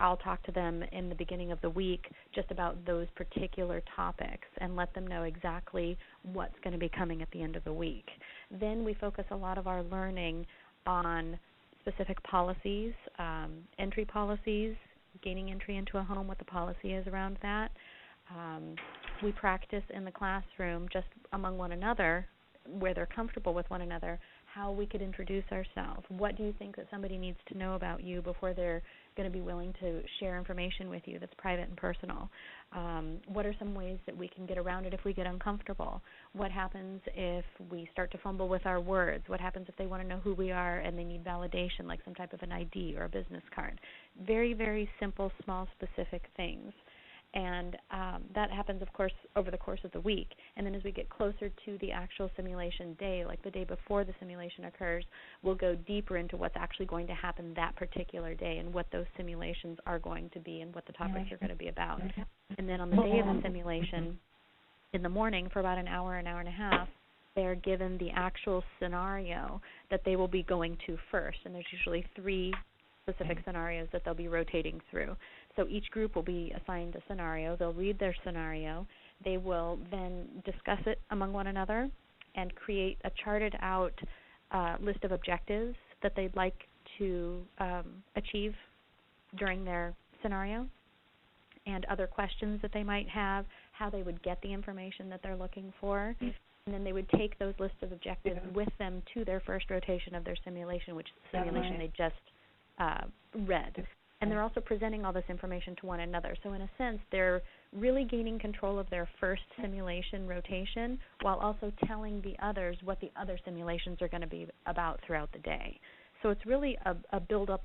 I'll talk to them in the beginning of the week just about those particular topics and let them know exactly what's going to be coming at the end of the week. Then we focus a lot of our learning on specific policies, entry policies, gaining entry into a home, what the policy is around that. We practice in the classroom just among one another, where they're comfortable with one another, how we could introduce ourselves. What do you think that somebody needs to know about you before they're going to be willing to share information with you that's private and personal? What are some ways that we can get around it if we get uncomfortable? What happens if we start to fumble with our words? What happens if they want to know who we are and they need validation, like some type of an ID or a business card? Very, very simple, small, specific things. And that happens, of course, over the course of the week. And then as we get closer to the actual simulation day, like the day before the simulation occurs, we'll go deeper into what's actually going to happen that particular day and what those simulations are going to be and what the topics are going to be about. And then on the day of the simulation, in the morning, for about an hour and a half, they're given the actual scenario that they will be going to first. And there's usually 3 specific scenarios that they'll be rotating through. So each group will be assigned a scenario. They'll read their scenario. They will then discuss it among one another and create a charted out list of objectives that they'd like to achieve during their scenario, and other questions that they might have, how they would get the information that they're looking for. And then they would take those lists of objectives with them to their first rotation of their simulation, which is the simulation they just read. And they're also presenting all this information to one another. So in a sense, they're really gaining control of their first simulation rotation while also telling the others what the other simulations are going to be about throughout the day. So it's really a build-up